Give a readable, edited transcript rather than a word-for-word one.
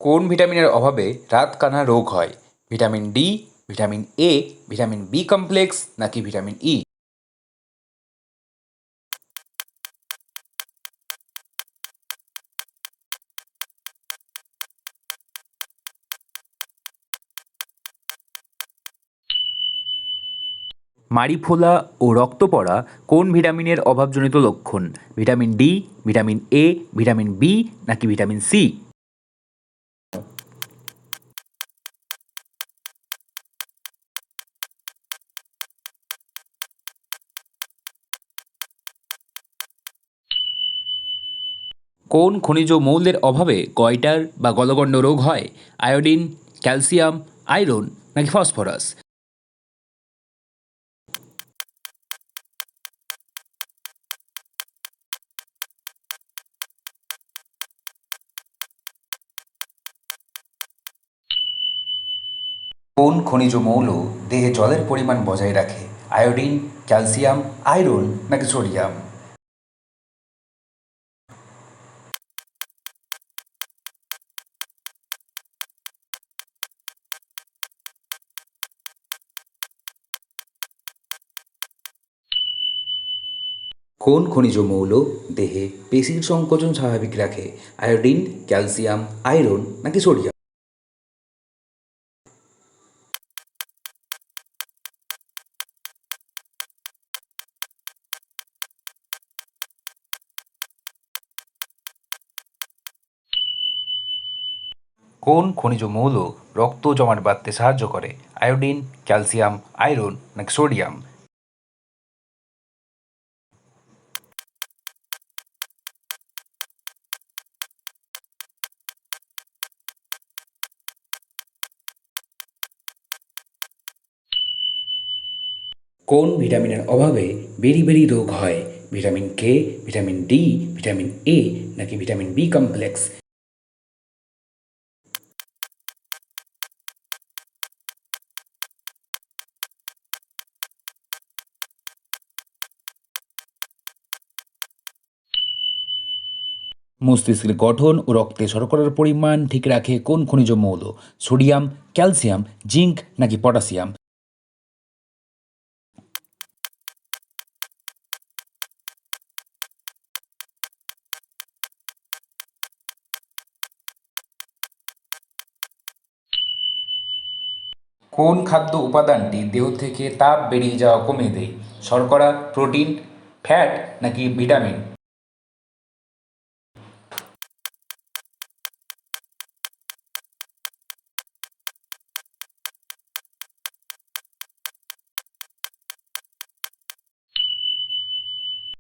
কোন ভিটামিনের অভাবে রাতকানা রোগ হয়? Vitamin D, vitamin A, vitamin B complex নাকি ভিটামিন ই? মাড়ি ফোলা ও রক্ত পড়া কোন ভিটামিনের অভাবজনিত লক্ষণ? Vitamin D, vitamin A, vitamin B নাকি ভিটামিন সি? কোন খনিজ মৌলের অভাবে গয়টার বা গলগণ্ড রোগ হয়? আয়োডিন, ক্যালসিয়াম, আয়রন নাকি ফসফরাস? কোন খনিজ মৌল দেহে জলের পরিমাণ বজায় রাখে? আয়োডিন, ক্যালসিয়াম, আয়রন নাকি সোডিয়াম? কোন খনিজ মৌল দেহে পেশির সংকোচন স্বাভাবিক রাখে? আয়োডিন, ক্যালসিয়াম, আয়রন নাকি সোডিয়াম? কোন খনিজ মৌল রক্ত জমাট বাঁধতে সাহায্য করে? আয়োডিন, ক্যালসিয়াম, আয়রন নাকি সোডিয়াম? কোন ভিটামিনের অভাবে বেরি রোগ হয়? Vitamin K, vitamin D, vitamin এ নাকি ভিটামিন বি কমপ্লেক্স? মস্তিষ্কের গঠন ও রক্তে শর্করার পরিমাণ ঠিক রাখে কোন খনিজ মৌল? সোডিয়াম, ক্যালসিয়াম, জিঙ্ক নাকি পটাশিয়াম? কোন খাদ্য উপাদানটি দেহ থেকে তাপ বেরিয়ে যাওয়া কমিয়ে দেয়? শর্করা, প্রোটিন, ফ্যাট নাকি ভিটামিন?